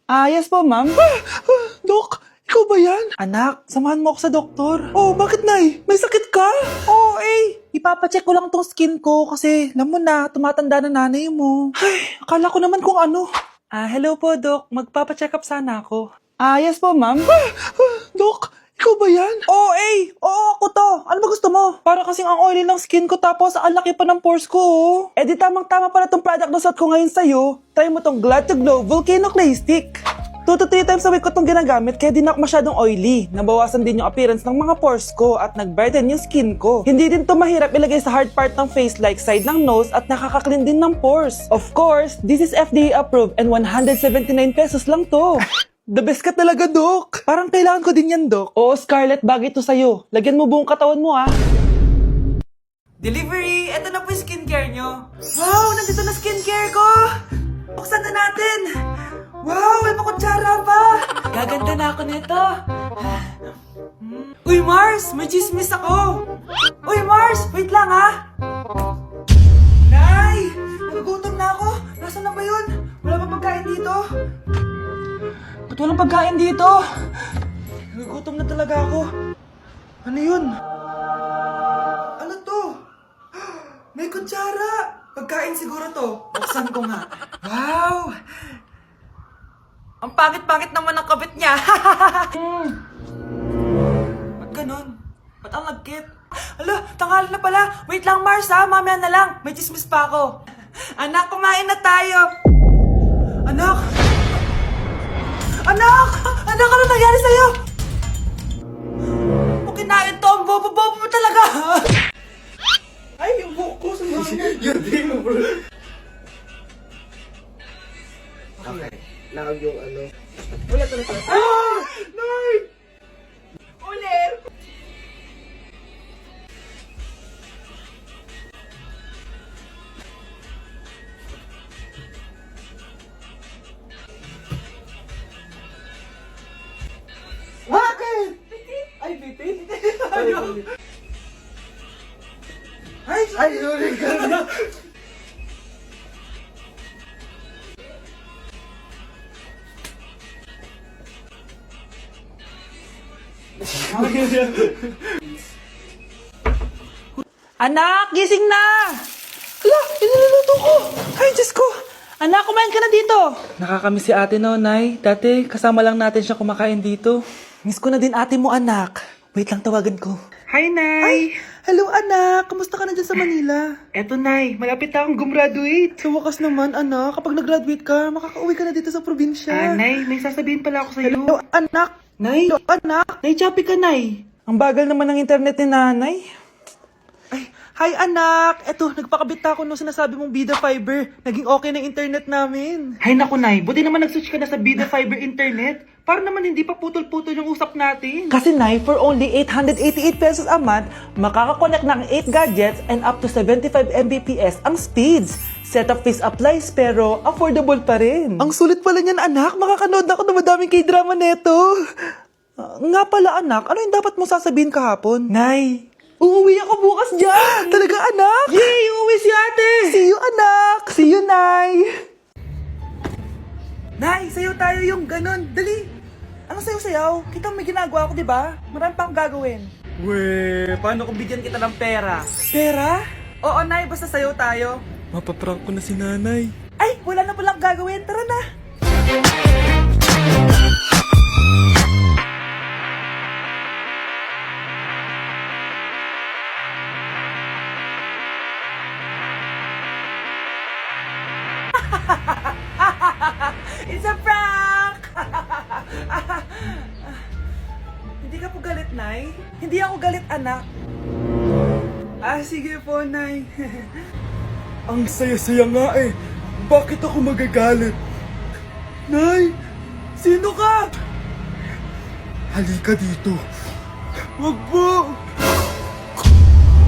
Yes po, ma'am. Dok, ikaw ba yan? Anak, samahan mo ako sa doktor. Oh, bakit, Nay? May sakit ka? Oo, ipapacheck ko lang tong skin ko kasi alam mo na, tumatanda na nanay mo. Ay, akala ko naman kung ano. Hello po, Dok. Magpapacheck up sana ako. Yes po, ma'am. Dok, ikaw ba yan? Oo, ako to. Ano ba gusto mo? Para kasing ang oily ng skin ko tapos ang laki pa ng pores ko, oh. Di tamang-tama pala tong product na suot ko ngayon sa'yo. Try mo tong Glad to Glow Volcano Clay Stick. 2 to 3 times a week ko itong ginagamit kaya di na ako masyadong oily. Nabawasan din yung appearance ng mga pores ko at nag-brighten yung skin ko. Hindi din to mahirap ilagay sa hard part ng face like side ng nose at nakaka-clean din ng pores. Of course, this is FDA approved and 179 pesos lang to. The best ka talaga, Dok. Parang kailangan ko din yan, Dok. Oo, Scarlett, bagay to sa'yo. Lagyan mo buong katawan mo, ah. Delivery! Eto na po yung skincare nyo. Wow! Nandito na skincare ko! Buksan na natin! Wow! May makutsara pa! Gaganda na ako nito. Uy, Mars! May chismis ako! Uy, Mars! Wait lang, ha! Nay! Nagugutom na ako! Nasaan na ba yun? Wala pa pagkain dito? Ba't walang pagkain dito? Nagugutom na talaga ako. Ano yun? Ano to? May kutsara! Pagkain siguro to. Buksan ko nga. Wow! Ang pangit-pangit naman ang kabit niya. Ba't ganun? Ba't ang lagkit? Ala, tanghali na pala. Wait lang, Mars, ha? Mamaya na lang. May chismis pa ako. Anak, kumain na tayo. Anak! Anak! Anak, ano nangyari sa'yo? Kung kinain to, ang bobo-bobo mo talaga. Ay, yung buhok ko sa mga. Yun din mo, bro. Okay. Nakag yung ano. Ulit. Ah! Nay! Ulit! Bakit? Ay, bitin! Ay, Ay, sorry ka na. Anak, gising na! Ala, iniluluto ko! Ay, Diyos ko! Anak, kumain ka na dito! Nakakamiss si ate no, Nay. Dati, kasama lang natin siya kumakain dito. Miss ko na din ate mo, anak. Wait lang, tawagan ko. Hi, Nay! Hello, anak! Kamusta ka na dyan sa Manila? Eto, Nay. Malapit na akong gumraduate. Sa wakas naman, anak. Kapag nag-graduate ka, makakauwi ka na dito sa probinsya. Nay, may sasabihin pala ako sa'yo. Hello, anak! Nay! Hello, anak! Nay, choppy ka, Nay. Ang bagal naman ng internet ni nanay. Ay, hi anak! Eto, nagpakabit na ako nung sinasabi mong Bida Fiber. Naging okay na yung internet namin. Hay naku, Nay. Buti naman nag-switch ka na sa Bida Fiber internet. Para naman hindi pa putol-putol yung usap natin. Kasi, Nay, for only 888 pesos a month, makakakonect ng 8 gadgets and up to 75 Mbps ang speeds. Setup fees applies pero affordable pa rin. Ang sulit pala niyan, anak. Makakanood ako ng madaming K-drama neto. Nga pala, anak. Ano yung dapat mo sasabihin kahapon? Nay, uuwi ako bukas dyan! Talaga, anak? Yay! Uuwi si ate! See you, anak! See you, Nay! Nay, sayo tayo yung ganun. Dali! Ano sayo-sayaw? Kita may ginagawa ko, di ba? Marami pa akong gagawin. Weh, paano kung bigyan kita ng pera? Pera? Oo, Nay. Basta sayo tayo. Mapaprank ko na si nanay. Ay, wala na palang gagawin. Tara na! It's a prank! Hindi ka po galit, Nay? Hindi ako galit, anak. Sige po, Nay. Ang saya-saya nga eh. Bakit ako magagalit? Nay! Sino ka? Halika dito. Wag po!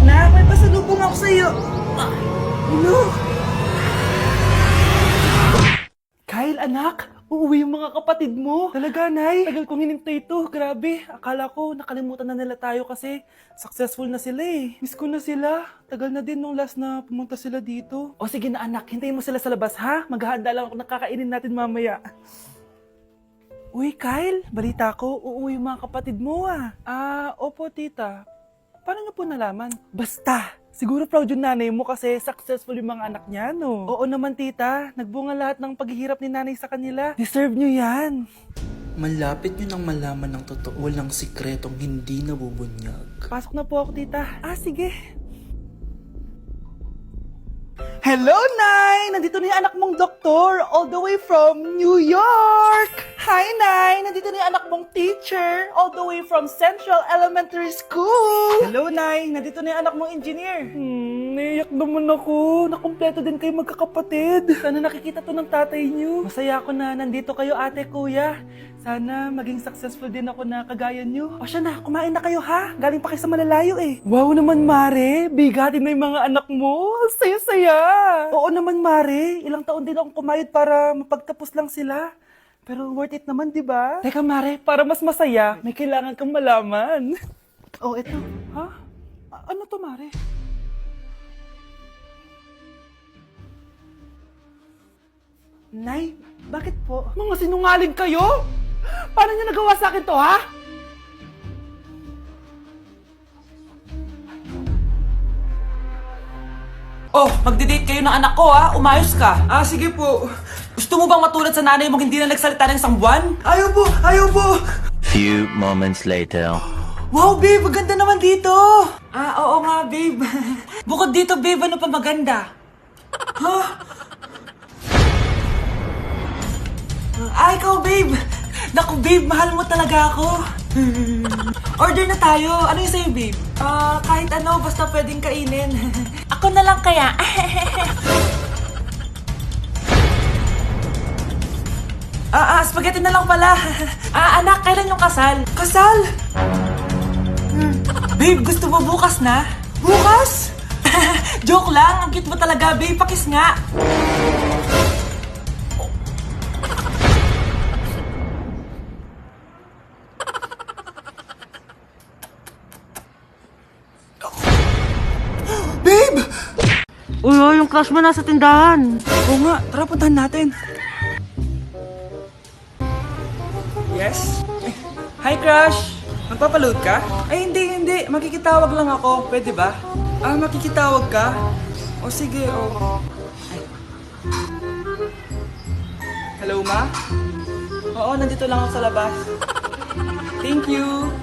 Nak, may pasalubong ako sa'yo. Ano? Kyle, anak, uuwi yung mga kapatid mo. Talaga, Nay? Tagal kong hinintay ito. Grabe, akala ko nakalimutan na nila tayo kasi successful na sila eh. Miss ko na sila. Tagal na din nung last na pumunta sila dito. O sige na, anak, hintayin mo sila sa labas, ha? Maghahanda lang ako ng kakainin natin mamaya. Uy, Kyle, balita ko, uuwi yung mga kapatid mo ah. Opo tita. Paano niyo po nalaman? Basta! Siguro proud yung nanay mo kasi successful yung mga anak niya, no? Oo naman tita, nagbunga lahat ng paghihirap ni nanay sa kanila. Deserve niyo yan. Malapit nyo nang malaman ng totoo, walang sikretong hindi nabubunyag. Pasok na po ako tita. Sige. Hello, Nay! Nandito na yung anak mong doktor, all the way from New York! Hi, Nay! Nandito na yung anak mong teacher, all the way from Central Elementary School! Hello, Nay! Nandito na yung anak mong engineer! Naiyak naman ako. Nakumpleto din kayo magkakapatid. Sana nakikita to ng tatay niyo. Masaya ako na nandito kayo, ate, kuya. Sana maging successful din ako na kagaya niyo. O siya na, kumain na kayo ha? Galing pa kayo sa malalayo eh. Wow naman, Mare. Bigatin na yung mga anak mo. Saya-saya. Oo naman, Mare. Ilang taon din akong kumayod para mapagtapos lang sila. Pero worth it naman, di ba? Teka, Mare, para mas masaya, may kailangan kang malaman. Oh, eto. Ha? Ano to, Mare? Nay, bakit po? Mga sinungaling kayo? Paano niyo nagawa sa akin to, ha? Oh, magdi-date kayo ng anak ko ha? Umayos ka. Sige po. Gusto mo bang matulad sa nanay mong hindi na nagsalita ng isang buwan? Ayaw po! Ayaw po! Few moments later. Wow, babe! Maganda naman dito! Oo nga, babe. Bukod dito, babe, ano pa maganda? Ikaw, babe! Naku, babe, mahal mo talaga ako. Order na tayo. Ano yung sa'yo, babe? Kahit ano, basta pwedeng kainin. Ako na lang kaya. Spaghetti na lang pala. Anak, kailan yung kasal? Kasal? Babe, gusto mo bukas na? Bukas? Joke lang, ang cute mo talaga, babe. Pakis nga. Babe! Uy, yung crush mo nasa tindahan. Oo nga, tara puntahan natin. Yes? Hi, Crush! Magpapaload ka? Ay, hindi. Makikitawag lang ako. Pwede ba? Makikitawag ka? O sige, Ay. Hello, Ma? Oo, nandito lang ako sa labas. Thank you.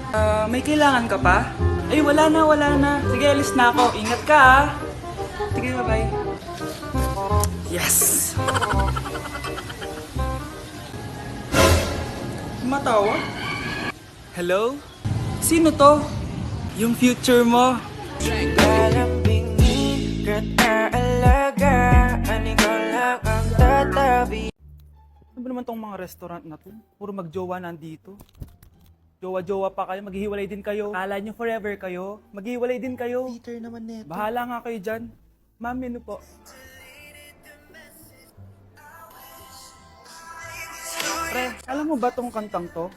May kailangan ka pa? Ay, wala na. Sige, alis na ako. Ingat ka, ha? Sige, bye-bye. Yes! Matawa? Hello? Sino to? Yung future mo. Ano ba naman tong mga restaurant na to? Puro magjowa nandito. Jowa-jowa pa kayo, maghihiwalay din kayo. Kala nyo forever kayo, maghihiwalay din kayo. Peter naman neto. Bahala nga kayo dyan. Ma'am, menu po. Pre, alam mo ba tong kantang to?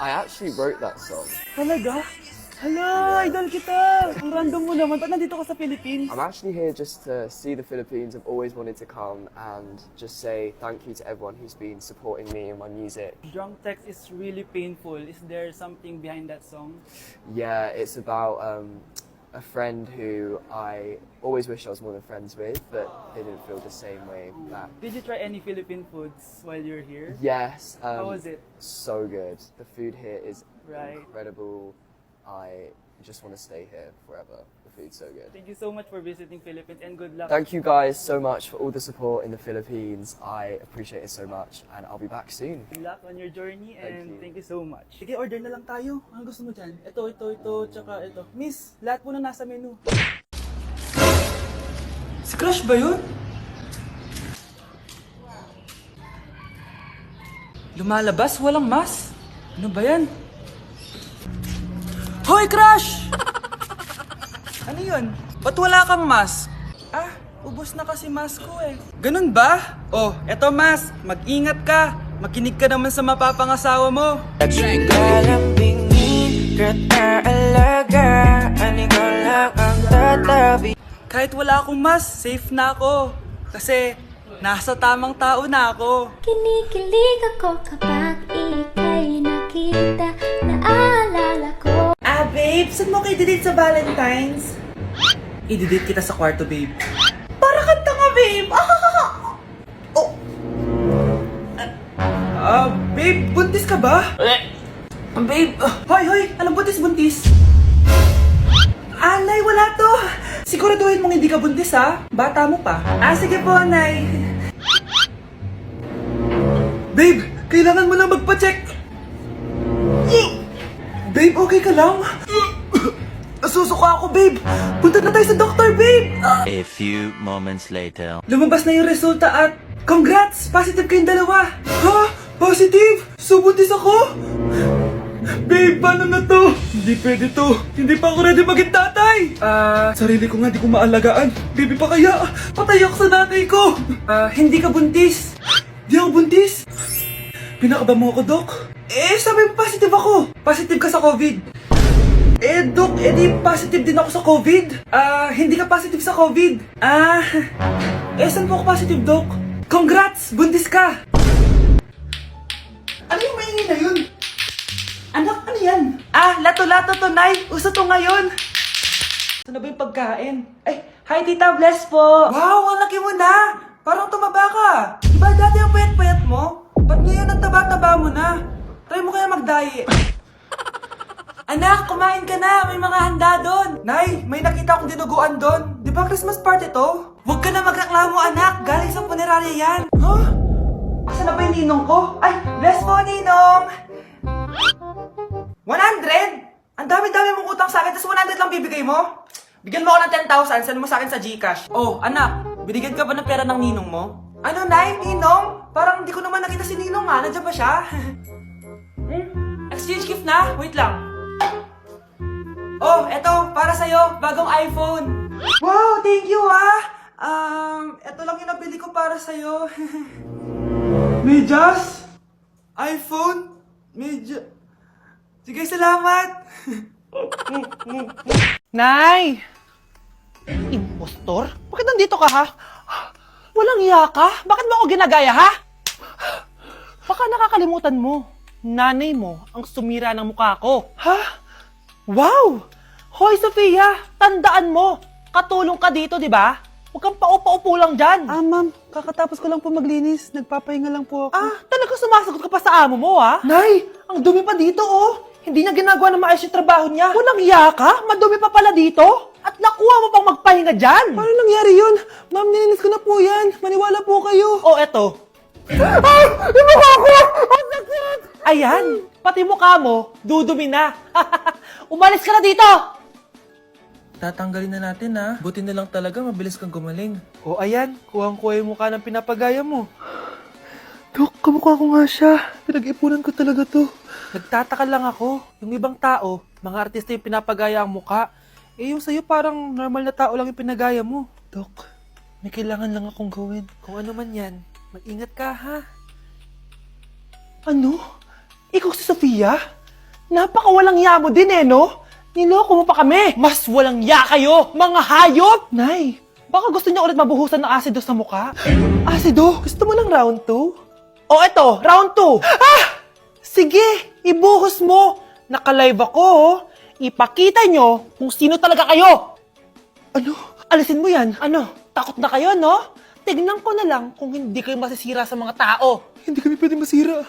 I actually wrote that song. Talaga? Hala, idol kita! Ang random mo naman. Ba't nandito ka sa Philippines? I'm actually here just to see the Philippines. I've always wanted to come and just say thank you to everyone who's been supporting me and my music. Drunk text is really painful. Is there something behind that song? Yeah, it's about a friend who I always wish I was more than friends with, but they didn't feel the same way back. Did you try any Philippine foods while you're here? Yes. How was it? So good. The food here is Right. incredible. I just want to stay here forever. The food's so good. Thank you so much for visiting Philippines and good luck. Thank you guys so much for all the support in the Philippines. I appreciate it so much, and I'll be back soon. Good luck on your journey and you. thank you so much. Sige, order na lang tayo. Ano gusto mo dyan? Ito, tsaka ito. Miss, lahat po na nasa menu. Si Crush ba yun? Lumalabas, walang mask. Ano ba yan? Hoy, Crush! Ano yun? Ba't wala kang mask? Ubos na kasi mask ko eh. Ganun ba? Oh, eto mask. Mag-ingat ka. Makinig ka naman sa mapapangasawa mo. Kahit wala akong mask, safe na ako. Kasi nasa tamang tao na ako. Kinikilig ako kapag ikaw kita, naalala ko. Babe, saan mo kayo delete sa Valentine's? I-delete kita sa kwarto, babe. Para kang tanga, babe! Babe, buntis ka ba? Babe, Hoy, anong buntis? Nay, wala to. Siguraduhin mong hindi ka buntis, ha? Bata mo pa. Sige po, Nay. Babe, kailangan mo na magpa-check. Babe, okay ka lang? Nasusuka ako, babe. Punta na tayo sa doktor, babe. A few moments later. Lumabas na yung resulta at congrats! Positive kayong dalawa. Ha? Positive? So buntis ako? Babe, paano na to? Hindi pwede to. Hindi pa ako ready maging tatay. Sarili ko nga di ko maalagaan. Baby pa kaya? Patay ako sa nanay ko. Hindi ka buntis. Di ako buntis. Pinakaba mo ako, Doc? Sabi mo positive ako. Positive ka sa COVID. Doc, di positive din ako sa COVID. Hindi ka positive sa COVID. Saan po ako positive, Doc? Congrats! Buntis ka! Ano yung maingay na yun? Anak, ano yan? Lato-lato to, Nay. Uso to ngayon. Saan na ba yung pagkain? Hi, Tita Bless po. Wow, ang laki mo na. Parang tumaba ka. Diba dati ang payat-payat mo? Ba't ngayon ang taba-taba mo na? Try mo kaya mag-diet. Anak, kumain ka na. May mga handa doon. Nay, may nakita akong dinuguan doon. Di ba Christmas party to? Huwag ka na magreklamo, anak. Galing sa punerarya yan. Huh? Asa na ba yung ninong ko? Bless po, ninong. 100? Ang dami-dami mong utang sa akin, tapos 100 lang bibigay mo? Bigyan mo ako ng 10,000, send mo sa akin sa Gcash. Oh, anak, binigyan ka ba ng pera ng ninong mo? Ano, Nay? Ninong? Parang hindi ko naman nakita si ninong nga. Nandiyan ba siya? Exchange gift na? Wait lang. Oh, eto, para sa'yo, bagong iPhone. Wow, thank you eto lang yung nabili ko para sa'yo. Medyas? iPhone? Sige, salamat. Nay! Impostor? Bakit nandito ka, ha? Walang iya ka? Bakit mo ako ginagaya, ha? Baka nakakalimutan mo. Nanay mo ang sumira ng mukha ko. Ha? Wow! Hoy, Sofia! Tandaan mo! Katulong ka dito, di ba? Huwag kang paupa-upo lang dyan. Ma'am, kakatapos ko lang po maglinis. Nagpapahinga lang po ako. Talaga sumasagot ka pa sa amo mo, ha? Nay! Ang dumi pa dito, oh! Hindi niya ginagawa ng maayos yung trabaho niya. Walang iya ka? Madumi pa pala dito? At nakuha mo pang magpahinga dyan. Paano nangyari yun? Ma'am, nilinis ko na po yan. Maniwala po kayo. Oh, eto. Yung mukha ko! Ang sakit! Ayan, pati mukha mo, dudumi na. Umalis ka na dito! Tatanggalin na natin, ha? Buti na lang talaga, mabilis kang gumaling. Oh, ayan, kuhang-kuha yung mukha ng pinapagaya mo. Dok, kamukha ko nga siya. Pinag-ipunan ko talaga to. Nagtataka lang ako, yung ibang tao, mga artista yung pinapagaya ang mukha. Yung sa'yo parang normal na tao lang yung pinagaya mo. Dok, may kailangan lang akong gawin. Kung ano man yan, mag-ingat ka, ha? Ano? Ikaw si Sofia? Napakawalang ya mo din, no? Niloko mo pa kami! Mas walang ya kayo, mga hayop! Nay, Baka gusto niya ulit mabuhusan ng asido sa mukha. asido, gusto mo lang round 2? O eto, round 2. Sige, ibuhos mo. Naka-live ako, oh. Ipakita nyo kung sino talaga kayo. Ano? Alisin mo yan. Ano, takot na kayo, no? Tignan ko na lang kung hindi kayo masisira sa mga tao. Hindi kami pwede masira.